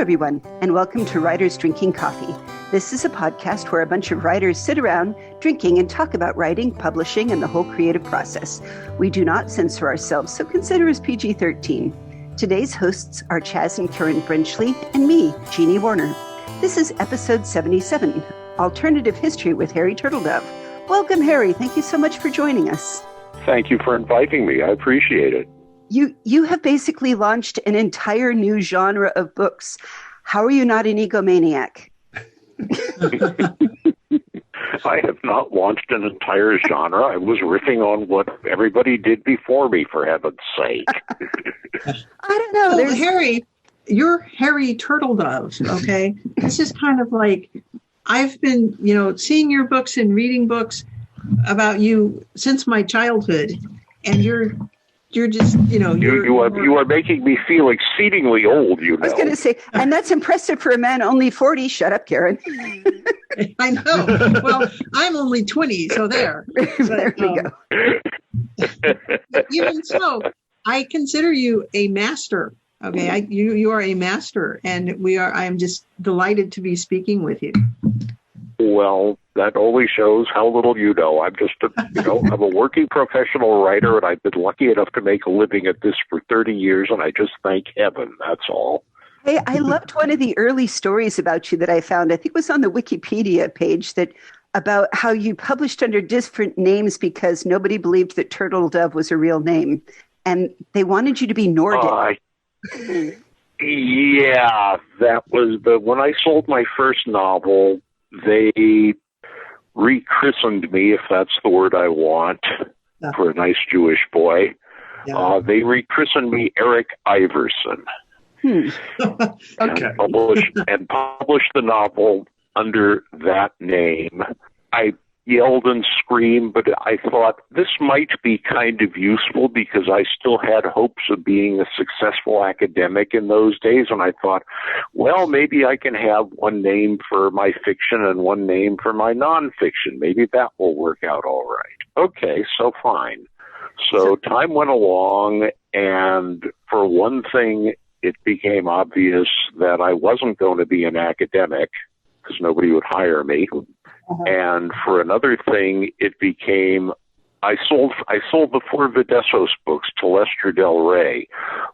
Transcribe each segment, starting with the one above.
everyone, and welcome to Writers Drinking Coffee. This is a podcast where a bunch of writers sit around drinking and talk about writing, publishing, and the whole creative process. We do not censor ourselves, so consider us PG-13. Today's hosts are Chaz and Karen Brenchley, and me, Jeannie Warner. This is episode 77, Alternative History with Harry Turtledove. Welcome, Harry. Thank you so much for joining us. Thank you for inviting me. I appreciate it. You have basically launched an entire new genre of books. How are you not an egomaniac? I have not launched an entire genre. I was riffing on what everybody did before me, for heaven's sake. I don't know. Well, Harry, you're Harry Turtledove, okay? This is kind of like, I've been, seeing your books and reading books about you since my childhood, and you're just, you are making me feel exceedingly old, I was going to say, and that's impressive for a man only 40. Shut up, Karen. I know. Well, I'm only 20, so there. There we go. Even so, I consider you a master. Okay, you are a master, and I am just delighted to be speaking with you. Well, that only shows how little you know. I'm just, I'm a working professional writer, and I've been lucky enough to make a living at this for 30 years, and I just thank heaven. That's all. Hey, I loved one of the early stories about you that I found. I think it was on the Wikipedia page about how you published under different names because nobody believed that Turtledove was a real name, and they wanted you to be Nordic. Yeah, that was when I sold my first novel. They rechristened me, if that's the word I want, for a nice Jewish boy. Yeah. They rechristened me Eric Iverson. Okay. and published the novel under that name. I yelled and screamed, but I thought this might be kind of useful because I still had hopes of being a successful academic in those days. And I thought, well, maybe I can have one name for my fiction and one name for my nonfiction. Maybe that will work out all right. Okay, so fine. So time went along, and for one thing, it became obvious that I wasn't going to be an academic because nobody would hire me. Uh-huh. And for another thing, it became, I sold the four Videssos books to Lester Del Rey.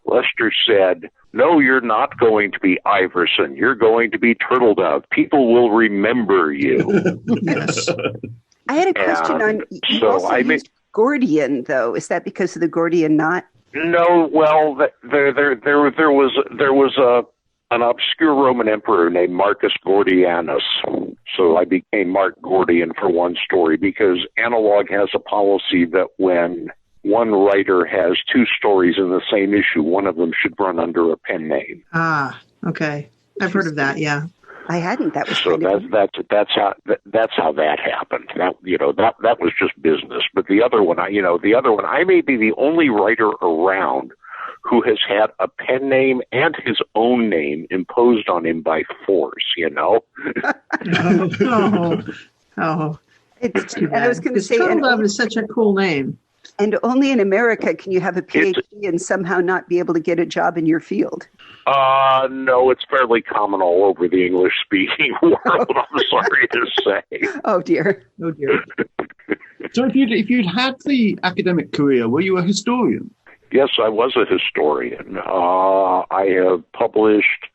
Lester said, no, you're not going to be Iverson. You're going to be Turtledove. People will remember you. Yes. I had a question on, you also used Gordian, though. Is that because of the Gordian knot? No, well, there was an obscure Roman emperor named Marcus Gordianus. So I became Mark Gordian for one story because Analog has a policy that when one writer has two stories in the same issue, one of them should run under a pen name. Ah, okay. I've heard of that, yeah. I hadn't. That was so that's how that happened. That was just business. But the other one, I may be the only writer around who has had a pen name and his own name imposed on him by force. Oh. It's too bad. And I was going to say, Turtledove is such a cool name. And only in America can you have a PhD and somehow not be able to get a job in your field. No, it's fairly common all over the English-speaking world, I'm sorry to say. Oh, dear. So if you'd had the academic career, were you a historian? Yes, I was a historian. I have published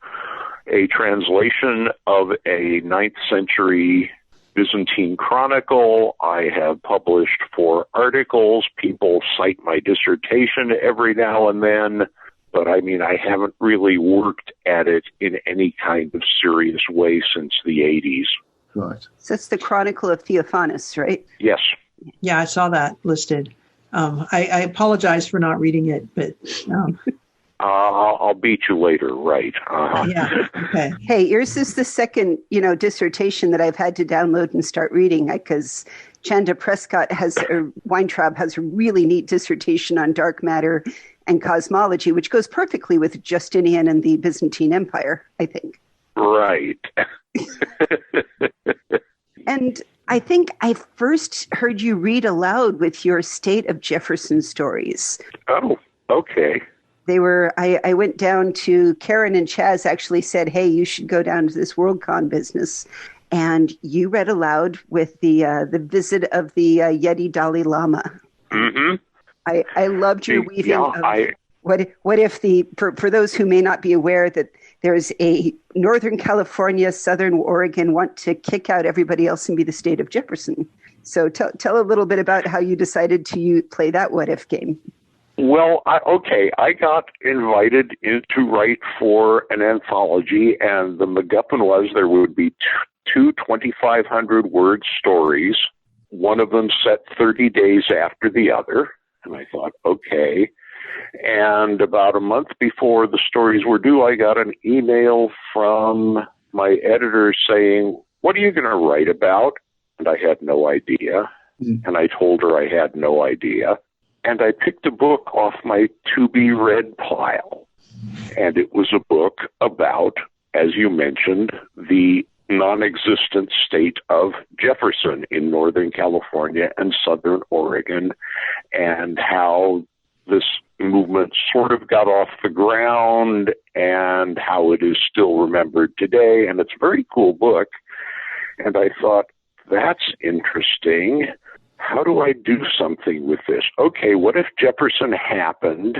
a translation of a 9th century Byzantine chronicle. I have published 4 articles. People cite my dissertation every now and then, but I haven't really worked at it in any kind of serious way since the 80s. Right. So it's the Chronicle of Theophanes, right? Yes. Yeah, I saw that listed. I apologize for not reading it, but... I'll beat you later, right? Yeah, okay. Hey, yours is the second, dissertation that I've had to download and start reading because Chanda Prescott Weintraub has a really neat dissertation on dark matter and cosmology, which goes perfectly with Justinian and the Byzantine Empire, I think. Right. And I think I first heard you read aloud with your State of Jefferson stories. Oh, okay. I went down to, Karen and Chaz actually said, hey, you should go down to this WorldCon business. And you read aloud with the visit of the Yeti Dalai Lama. Mm-hmm. I loved your weaving Yeah, of what if for those who may not be aware that there's a Northern California, Southern Oregon want to kick out everybody else and be the state of Jefferson. So tell a little bit about how you decided to play that what if game. Well, I got invited in to write for an anthology, and the MacGuffin was there would be two 2,500-word stories, one of them set 30 days after the other. And I thought, okay. And about a month before the stories were due, I got an email from my editor saying, what are you going to write about? And I had no idea. And I told her I had no idea. And I picked a book off my to-be-read pile. And it was a book about, as you mentioned, the non-existent state of Jefferson in Northern California and Southern Oregon, and how this movement sort of got off the ground and how it is still remembered today. And it's a very cool book. And I thought, that's interesting. How do I do something with this? Okay, what if Jefferson happened?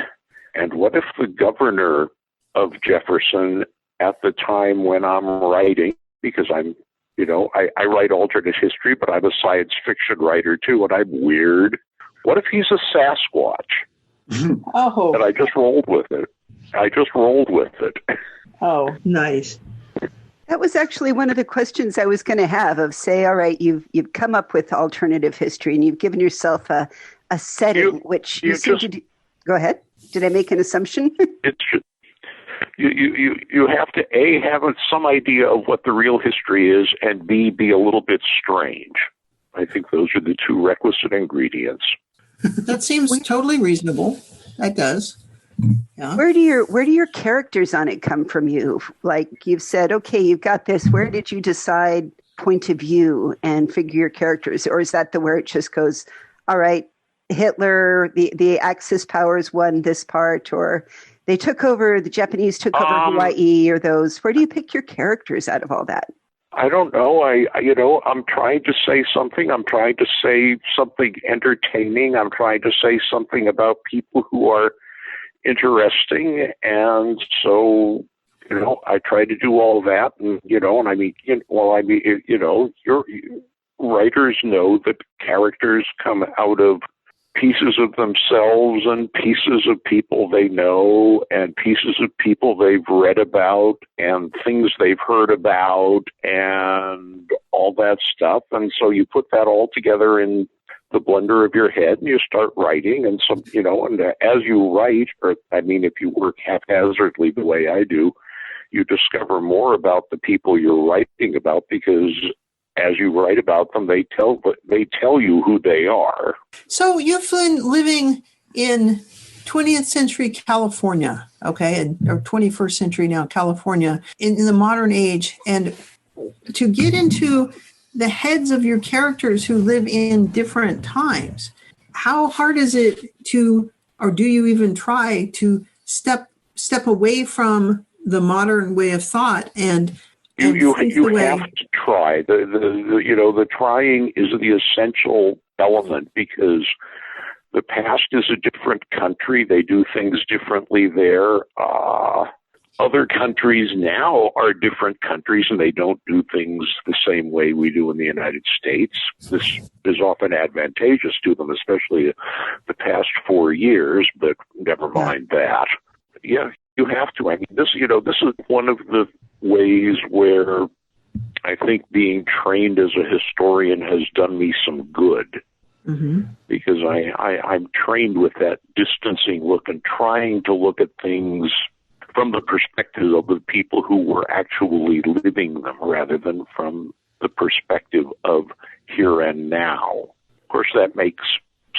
And what if the governor of Jefferson at the time when I'm writing, because I'm, I write alternate history, but I'm a science fiction writer too, and I'm weird. What if he's a Sasquatch? Oh. And I just rolled with it. Oh, nice. That was actually one of the questions I was going to have of say, all right, you've come up with alternative history and you've given yourself a setting, which you seem to do. Go ahead. Did I make an assumption? You have to, A, have some idea of what the real history is, and B, be a little bit strange. I think those are the two requisite ingredients. That seems totally reasonable. That does. Yeah. Where do your characters on it come from you? Like you've said, okay, you've got this. Where did you decide point of view and figure your characters? Or is that where it just goes, all right, Hitler, the Axis powers won this part, or they took over, the Japanese took over Hawaii, or those? Where do you pick your characters out of all that? I don't know. I'm trying to say something. I'm trying to say something entertaining. I'm trying to say something about people who are interesting. And so, I try to do all that. And, your writers know that characters come out of pieces of themselves and pieces of people they know and pieces of people they've read about and things they've heard about and all that stuff. And so you put that all together in the blender of your head and you start writing. And so, and as you write, if you work haphazardly the way I do, you discover more about the people you're writing about, because as you write about them, they tell you who they are. So you've been living in 20th century California, okay, or 21st century now California, in the modern age, and to get into the heads of your characters who live in different times, how hard is it to, or do you even try to step away from the modern way of thought and you have to try. The trying is the essential element, because the past is a different country. They do things differently there. Other countries now are different countries, and they don't do things the same way we do in the United States. This is often advantageous to them, especially the past 4 years, but never mind that. Yeah, you have to. This is one of the ways where I think being trained as a historian has done me some good, because I'm trained with that distancing look and trying to look at things from the perspective of the people who were actually living them rather than from the perspective of here and now. Of course, that makes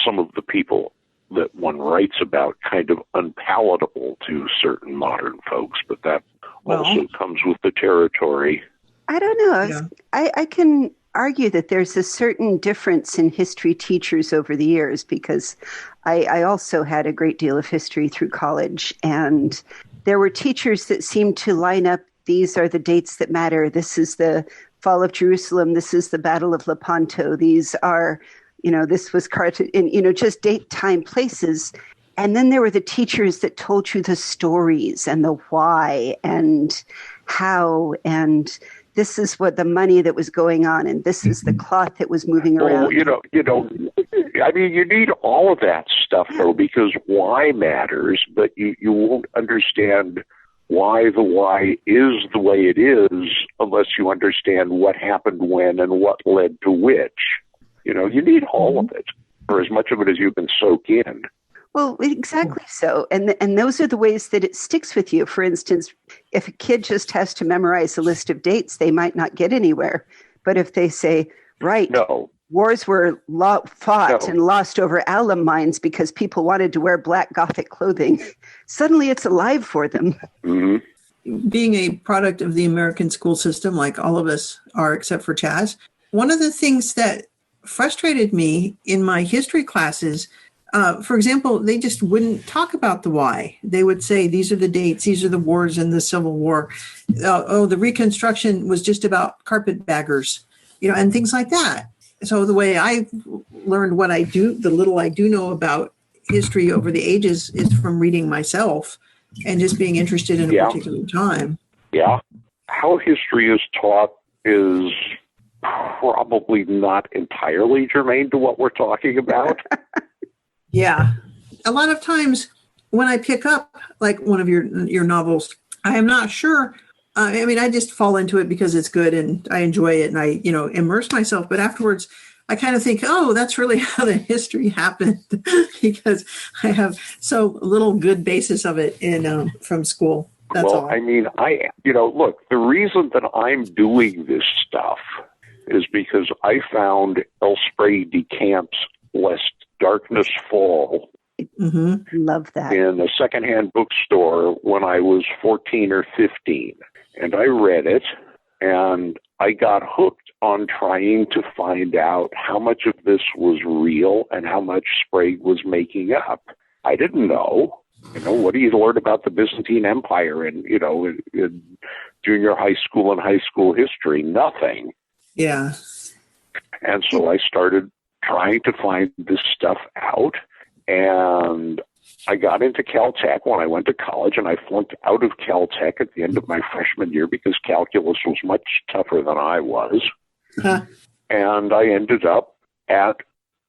some of the people that one writes about kind of unpalatable to certain modern folks, but that also comes with the territory. I don't know. I can argue that there's a certain difference in history teachers over the years, because I also had a great deal of history through college, and there were teachers that seemed to line up, these are the dates that matter. This is the fall of Jerusalem. This is the Battle of Lepanto. These are, this was Carthage, just date, time, places. And then there were the teachers that told you the stories and the why and how, and this is what the money that was going on, and this is the cloth that was moving around. Well, you need all of that stuff, though, because why matters, but you won't understand why the why is the way it is unless you understand what happened when and what led to which. You need all of it, or as much of it as you can soak in. Well, exactly so. And those are the ways that it sticks with you. For instance, if a kid just has to memorize a list of dates, they might not get anywhere. But if they say, wars were fought and lost over alum mines because people wanted to wear black Gothic clothing, suddenly it's alive for them. Mm-hmm. Being a product of the American school system, like all of us are, except for Chaz, one of the things that frustrated me in my history classes, for example, they just wouldn't talk about the why. They would say, these are the dates, these are the wars in the Civil War. The Reconstruction was just about carpetbaggers, and things like that. So the way I learned what I do, the little I do know about history over the ages is from reading myself and just being interested in a particular time. Yeah. How history is taught is probably not entirely germane to what we're talking about. Yeah. A lot of times when I pick up like one of your novels, I am not sure. I just fall into it because it's good and I enjoy it and I, immerse myself. But afterwards, I kind of think, oh, that's really how the history happened because I have so little good basis of it from school. That's all. Look, the reason that I'm doing this stuff is because I found Elspray de Camp's Lest Darkness Fall. Mm-hmm. Love that. In a secondhand bookstore when I was 14 or 15. And I read it, and I got hooked on trying to find out how much of this was real and how much Sprague was making up. I didn't know. What do you learn about the Byzantine Empire in junior high school and high school history? Nothing. Yeah. And so I started trying to find this stuff out, and I got into Caltech when I went to college, and I flunked out of Caltech at the end of my freshman year because calculus was much tougher than I was. Huh. And I ended up at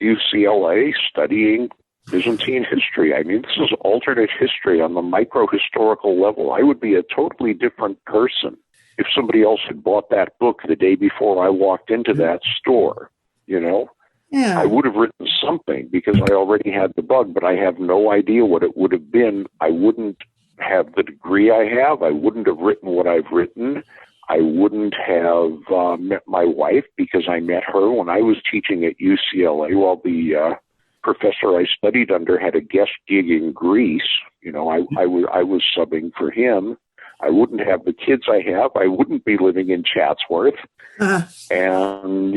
UCLA studying Byzantine history. This is alternate history on the micro-historical level. I would be a totally different person if somebody else had bought that book the day before I walked into that store, Yeah. I would have written something because I already had the bug, but I have no idea what it would have been. I wouldn't have the degree I have. I wouldn't have written what I've written. I wouldn't have met my wife because I met her when I was teaching at UCLA while the professor I studied under had a guest gig in Greece. I was subbing for him. I wouldn't have the kids I have. I wouldn't be living in Chatsworth. And,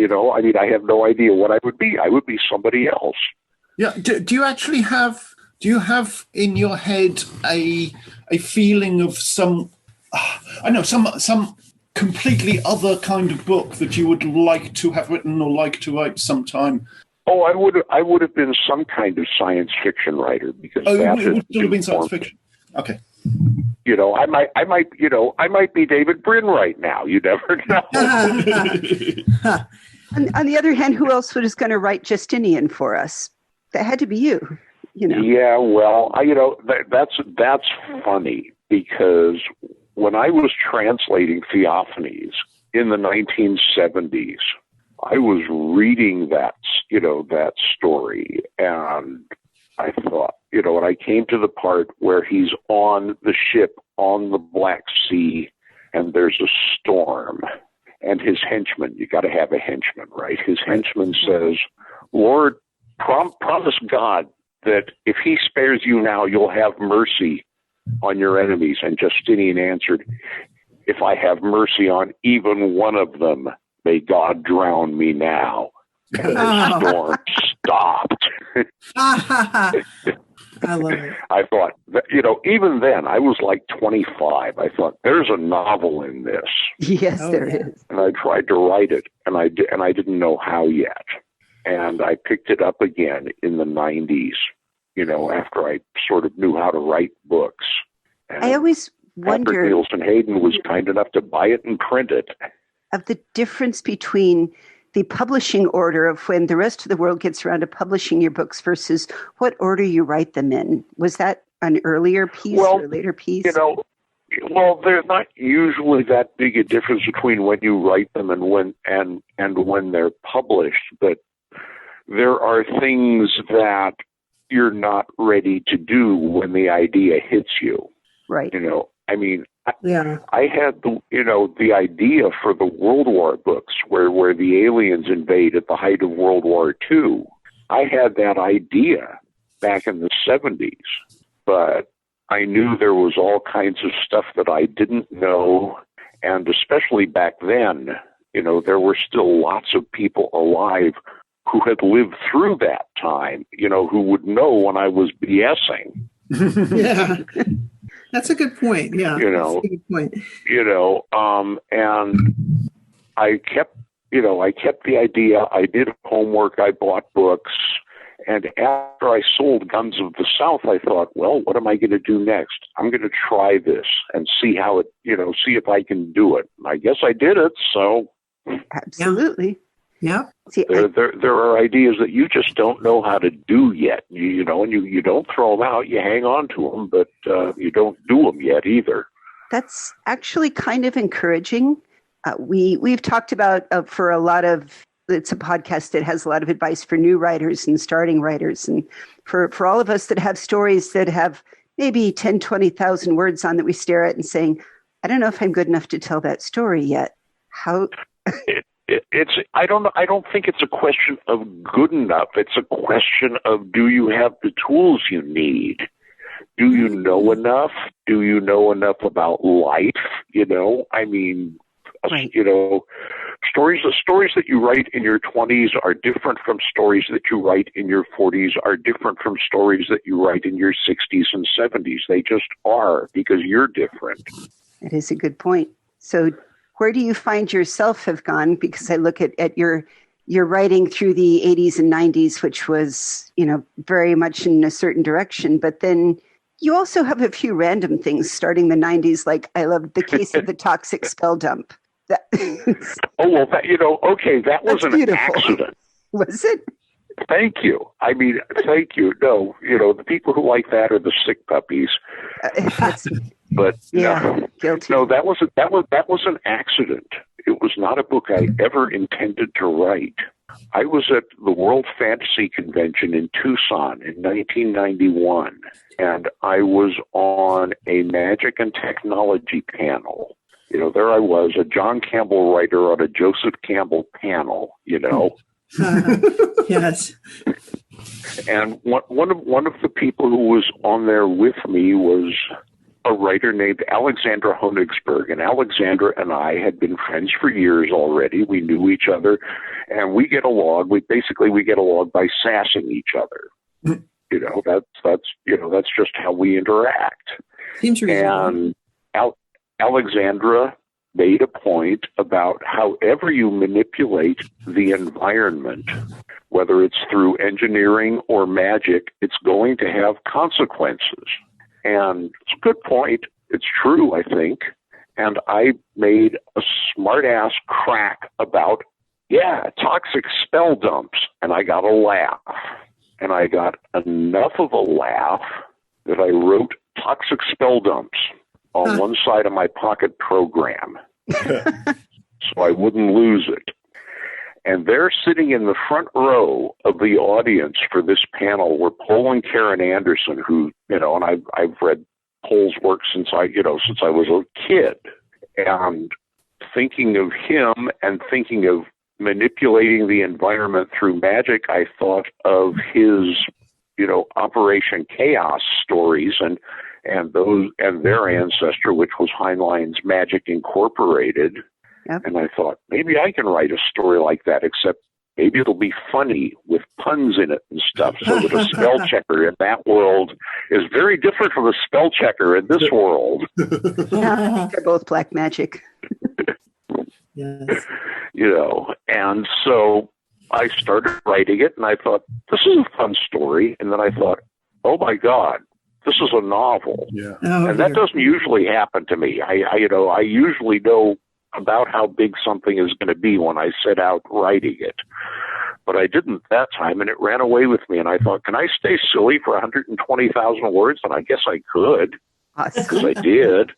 I have no idea what I would be. I would be somebody else. Yeah. Do you have in your head a feeling of some completely other kind of book that you would like to have written or like to write sometime? Oh, I would have been some kind of science fiction writer because it would still have been science fiction. Okay. I might be David Brin right now. You never know. On the other hand, who else was going to write Justinian for us? That had to be you. Yeah, well, that's funny because when I was translating Theophanes in the 1970s, I was reading that story, and I thought, when I came to the part where he's on the ship on the Black Sea and there's a storm and his henchman, you got to have a henchman, right? His henchman says, Lord, promise God that if he spares you now, you'll have mercy on your enemies. And Justinian answered, if I have mercy on even one of them, may God drown me now. And the storm stopped. I love it. I thought, even then, I was like 25. I thought, there's a novel in this. Yes, Oh, there yeah. is. And I tried to write it, and I didn't know how yet. And I picked it up again in the 90s, after I sort of knew how to write books. And I always Patrick wonder Nielsen Hayden was kind enough to buy it and print it. of the difference between the publishing order of when the rest of the world gets around to publishing your books versus what order you write them in. Was that an earlier piece or a later piece? Well, there's not usually that big a difference between when you write them and when they're published, but there are things that you're not ready to do when the idea hits you. Right. Yeah. I had the idea for the World War books where the aliens invade at the height of World War II. I had that idea back in the 70s, but I knew there was all kinds of stuff that I didn't know, and especially back then, there were still lots of people alive who had lived through that time, who would know when I was BSing. Yeah. That's a good point. Yeah. That's a good point. And I kept the idea. I did homework. I bought books. And after I sold Guns of the South, I thought, well, what am I going to do next? I'm going to try this and see how it, see if I can do it. And I guess I did it. So Absolutely. Yeah. See, there are ideas that you just don't know how to do yet, and you don't throw them out, you hang on to them, but you don't do them yet either. that's actually kind of encouraging. We've talked about for a lot of, it's a podcast that has a lot of advice for new writers and starting writers. And for all of us that have stories that have maybe 10, 20,000 words on that we stare at and saying, I don't know if I'm good enough to tell that story yet. How... I don't think it's a question of good enough. It's a question of, do you have the tools you need? Do you know enough? Do you know enough about life? Right. Stories that you write in your 20s are different from stories that you write in your 40s, are different from stories that you write in your 60s and 70s. They just are, because you're different. That is a good point. So where do you find yourself have gone? Because I look at your writing through the 80s and 90s, which was, very much in a certain direction. But then you also have a few random things starting the 90s, like I love The Case of the Toxic Spell Dump. That was an beautiful. Accident. Was it? Thank you. Thank you. No, the people who like that are the sick puppies. But guilty. No, that was an accident. It was not a book I ever intended to write. I was at the World Fantasy Convention in Tucson in 1991, and I was on a magic and technology panel. There I was, a John Campbell writer on a Joseph Campbell panel. Yes. And one of the people who was on there with me was a writer named Alexandra Honigsberg. And Alexandra and I had been friends for years already. We knew each other, and we get along. We get along by sassing each other. That's just how we interact. Seems reasonable. And Alexandra made a point about however you manipulate the environment, whether it's through engineering or magic, it's going to have consequences. And it's a good point. It's true, I think. And I made a smart-ass crack about, toxic spell dumps. And I got a laugh. And I got enough of a laugh that I wrote toxic spell dumps on one side of my pocket program so I wouldn't lose it. And they're sitting in the front row of the audience for this panel were Paul and Karen Anderson, who, and I've read Paul's work since I was a kid. And thinking of him and thinking of manipulating the environment through magic, I thought of his, Operation Chaos stories and their ancestor, which was Heinlein's Magic Incorporated. Yep. And I thought, maybe I can write a story like that, except maybe it'll be funny with puns in it and stuff, so that a spell checker in that world is very different from a spell checker in this world. Yeah, they're both black magic. Yes. And so I started writing it, and I thought, this is a fun story. And then I thought, oh my God, this is a novel. Yeah. And that doesn't usually happen to me. I usually know about how big something is going to be when I set out writing it. But I didn't that time, and it ran away with me. And I thought, can I stay silly for 120,000 words? And I guess I could, because I did.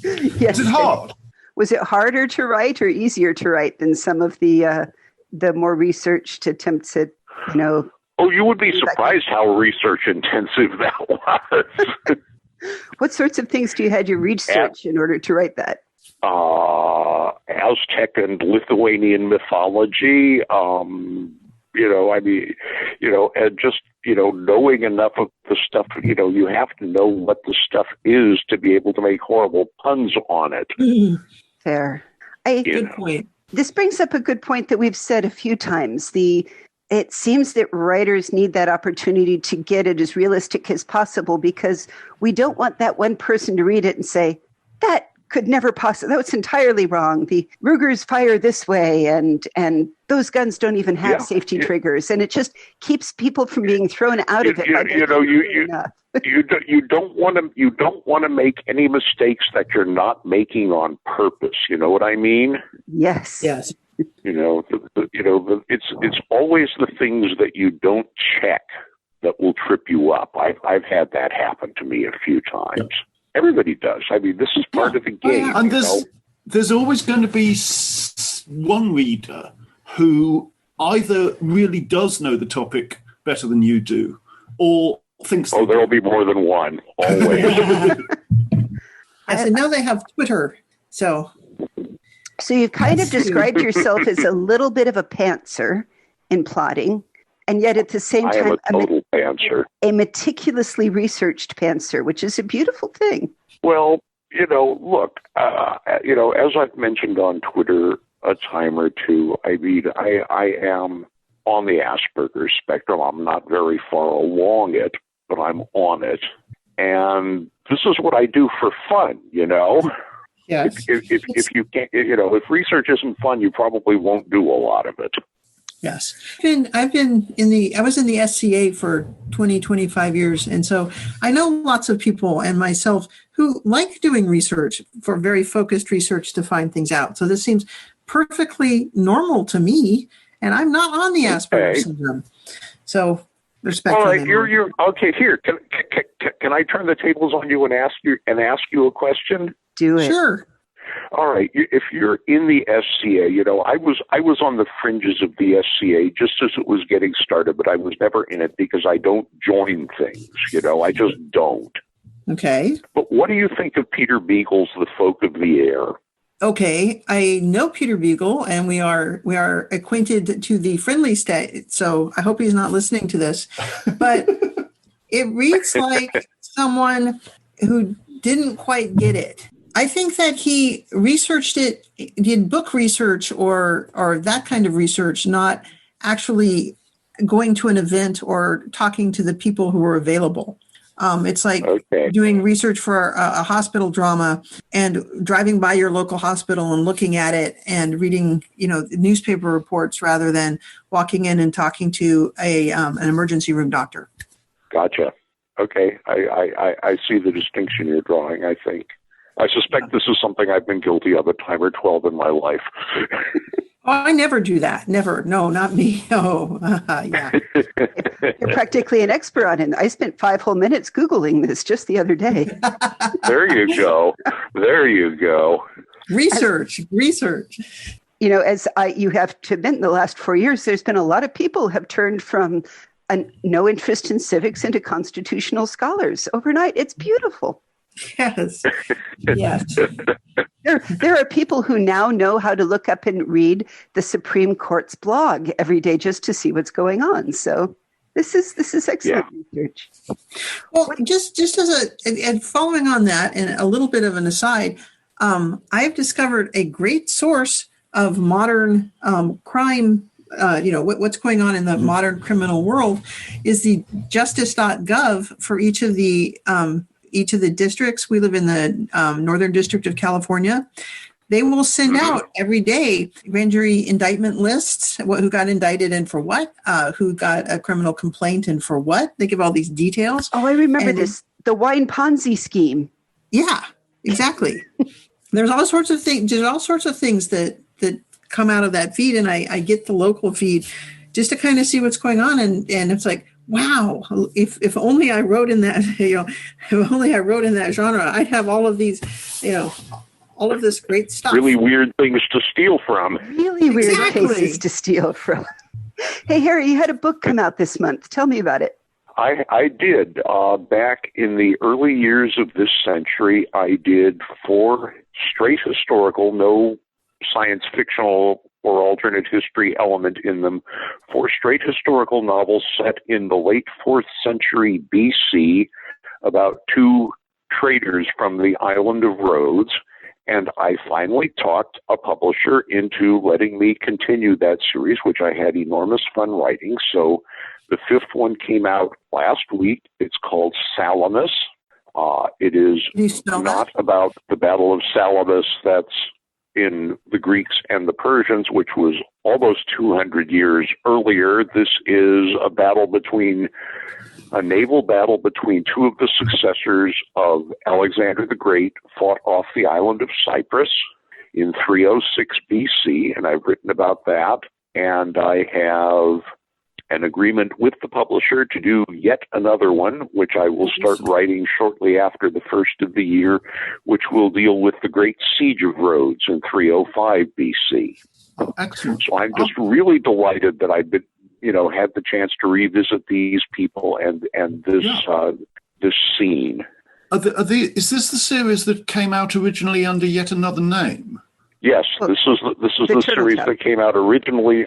Yes. Is it hard? Was it harder to write or easier to write than some of the more researched attempts at, Oh, you would be surprised how research intensive that was. What sorts of things do you had you research in order to write that? Aztec and Lithuanian mythology, and just, knowing enough of the stuff, you have to know what the stuff is to be able to make horrible puns on it. Fair. Good point. This brings up a good point that we've said a few times. It seems that writers need that opportunity to get it as realistic as possible, because we don't want that one person to read it and say, that could never possibly, that was entirely wrong. The Rugers fire this way, and those guns don't even have safety triggers. And it just keeps people from being thrown out of it. You don't want to make any mistakes that you're not making on purpose. You know what I mean? Yes. Yes. It's always the things that you don't check that will trip you up. I've had that happen to me a few times. Yep. Everybody does. I mean, this is part of the game. And there's always going to be one reader who either really does know the topic better than you do, or thinks. Oh, there'll be more than one. Always. I said, now they have Twitter, so. So you've kind of described yourself as a little bit of a pantser in plotting, and yet at the same time, I am a total pantser. A meticulously researched pantser, which is a beautiful thing. Well, look, as I've mentioned on Twitter a time or two, I am on the Asperger's spectrum. I'm not very far along it, but I'm on it. And this is what I do for fun, Yes. If you can't, if research isn't fun, you probably won't do a lot of it. Yes. I was in the SCA for 25 years. And so I know lots of people and myself who like doing research, for very focused research to find things out. So this seems perfectly normal to me, and I'm not on the Asperger's syndrome. So respect. All right. You're okay. Here, can I turn the tables on you and ask you a question? Do it. Sure. All right. If you're in the SCA, I was on the fringes of the SCA just as it was getting started, but I was never in it because I don't join things. I just don't. Okay. But what do you think of Peter Beagle's The Folk of the Air? Okay, I know Peter Beagle, and we are acquainted to the friendly state. So I hope he's not listening to this. But it reads like someone who didn't quite get it. I think that he researched it, did book research or that kind of research, not actually going to an event or talking to the people who were available. It's like doing research for a hospital drama and driving by your local hospital and looking at it and reading, newspaper reports rather than walking in and talking to an emergency room doctor. Gotcha. Okay. I see the distinction you're drawing, I think. I suspect this is something I've been guilty of a time or 12 in my life. Oh, I never do that. Never. No, not me. Oh, yeah. You're practically an expert on it. I spent 5 whole minutes Googling this just the other day. There you go. Research. As you have to admit, in the last 4 years, there's been a lot of people have turned from no interest in civics into constitutional scholars overnight. It's beautiful. Yes. Yes. There are people who now know how to look up and read the Supreme Court's blog every day just to see what's going on. So this is excellent research. Well, just as and following on that, and a little bit of an aside, I've discovered a great source of modern crime what's going on in the modern criminal world, is the justice.gov for each of the districts. We live in the Northern District of California. They will send out every day grand jury indictment lists, who got indicted and for what, who got a criminal complaint and for what. They give all these details. Oh, I remember this. The wine Ponzi scheme. Yeah, exactly. There's all sorts of things. There's all sorts of things that come out of that feed, and I get the local feed just to kind of see what's going on, and it's like, wow, if only I wrote in that, if only I wrote in that genre, I'd have all of these, all of this great stuff. Really weird things to steal from. Really weird cases to steal from. Hey, Harry, you had a book come out this month. Tell me about it. I did. Back in the early years of this century, I did 4 straight historical, no science fictional or alternate history element in them, 4 straight historical novels set in the late 4th century BC about 2 traders from the island of Rhodes. And I finally talked a publisher into letting me continue that series, which I had enormous fun writing. So the 5th one came out last week. It's called Salamis. It is not about the Battle of Salamis that's in the Greeks and the Persians, which was almost 200 years earlier. This is a naval battle between 2 of the successors of Alexander the Great, fought off the island of Cyprus in 306 BC, and I've written about that. And I have an agreement with the publisher to do yet another one, which I will start writing shortly after the first of the year, which will deal with the Great Siege of Rhodes in 305 BC. Excellent. So I'm just really delighted that I've been, had the chance to revisit these people and this scene. Is this the series that came out originally under yet another name? Yes, this is the series that came out originally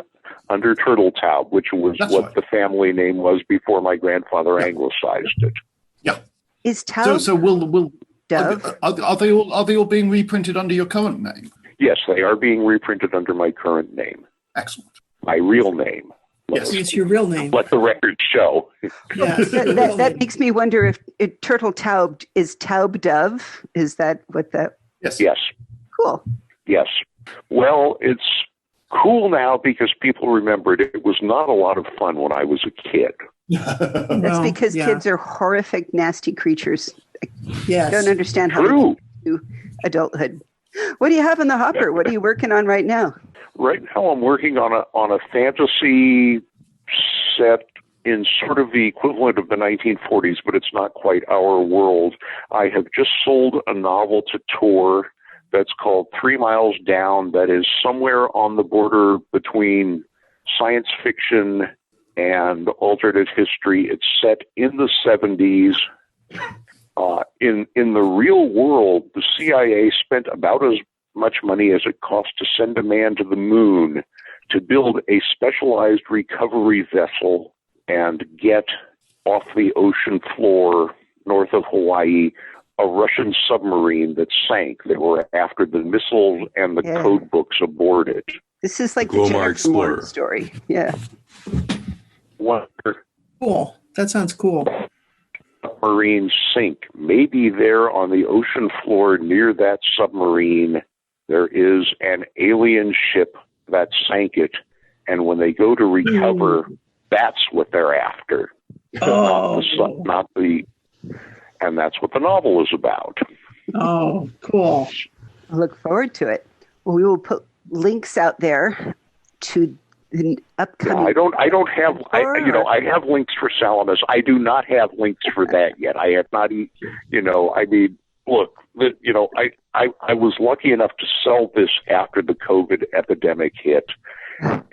under Turtledove, which was the family name was before my grandfather anglicized it. Yeah. Is Taub? So will Dove? Are they all being reprinted under your current name? Yes, they are being reprinted under my current name. Excellent. My real name. Yes, it's your real name. Let the record show. Yes. that makes me wonder if Turtledove is Turtledove. Is that what that? Yes. Yes. Cool. Yes. Well, it's cool now because people remembered it. It was not a lot of fun when I was a kid. That's because kids are horrific, nasty creatures. Yes. I don't understand how they do adulthood. What do you have in the hopper? What are you working on right now? Right now, I'm working on a fantasy set in sort of the equivalent of the 1940s, but it's not quite our world. I have just sold a novel to Tor that's called 3 Miles Down, that is somewhere on the border between science fiction and alternate history. It's set in the 70s. In the real world, the CIA spent about as much money as it cost to send a man to the moon to build a specialized recovery vessel and get off the ocean floor north of Hawaii a Russian submarine that sank. They were after the missiles and the code books aboard it. This is like the Jennifer Moore story. Yeah. Cool. That sounds cool. Submarine sink. Maybe there on the ocean floor near that submarine, there is an alien ship that sank it. And when they go to recover, that's what they're after. And that's what the novel is about. Oh, cool. I look forward to it. Well, we will put links out there to the upcoming. I don't have. I have links for Salamis. I do not have links for that yet. I have not. Look. I was lucky enough to sell this after the COVID epidemic hit.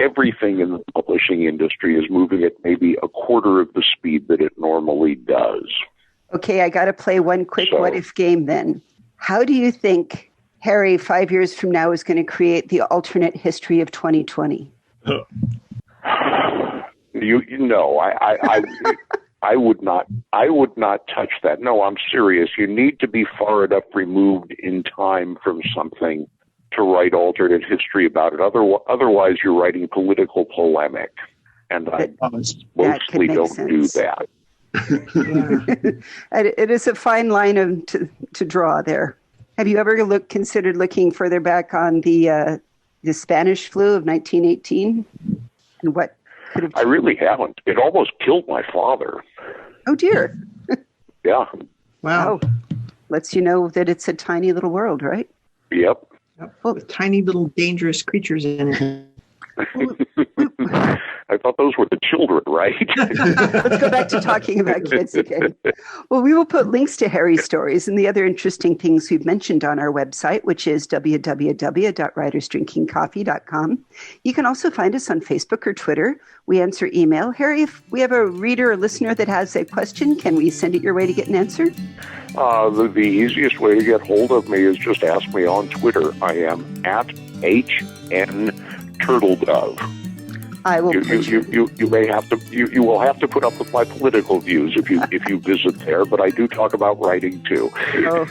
Everything in the publishing industry is moving at maybe a quarter of the speed that it normally does. Okay, I got to play one quick what-if game then. How do you think Harry, 5 years from now, is going to create the alternate history of 2020? I would not. I would not touch that. No, I'm serious. You need to be far enough removed in time from something to write alternate history about it. Otherwise, you're writing political polemic, and I mostly don't do that. It is a fine line to draw there. Have you ever considered looking further back on the Spanish flu of 1918 and what could have? I really haven't. It almost killed my father. Oh dear. Yeah. Wow. Oh, lets you know that it's a tiny little world, right? Yep. With tiny little dangerous creatures in it. I thought those were the children, right? Let's go back to talking about kids again. Well, we will put links to Harry's stories and the other interesting things we've mentioned on our website, which is www.writersdrinkingcoffee.com. You can also find us on Facebook or Twitter. We answer email. Harry, if we have a reader or listener that has a question, can we send it your way to get an answer? The easiest way to get hold of me is just ask me on Twitter. I am at HN Turtledove. I will. You may have to. You will have to put up with my political views if you visit there. But I do talk about writing too. Oh,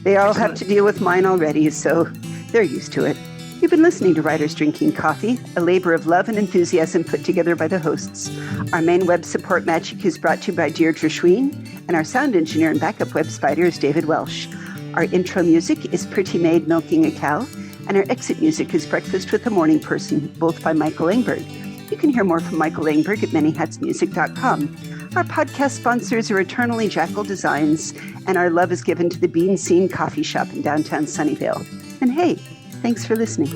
they all have to deal with mine already, so they're used to it. You've been listening to Writers Drinking Coffee, a labor of love and enthusiasm put together by the hosts. Our main web support magic is brought to you by Deirdre Schween, and our sound engineer and backup web spider is David Welsh. Our intro music is Pretty Maid Milking a Cow, and our exit music is Breakfast with a Morning Person, both by Michael Engberg. You can hear more from Michael Engberg at manyhatsmusic.com. Our podcast sponsors are Eternally Jackal Designs, and our love is given to the Bean Scene Coffee Shop in downtown Sunnyvale. And hey, thanks for listening.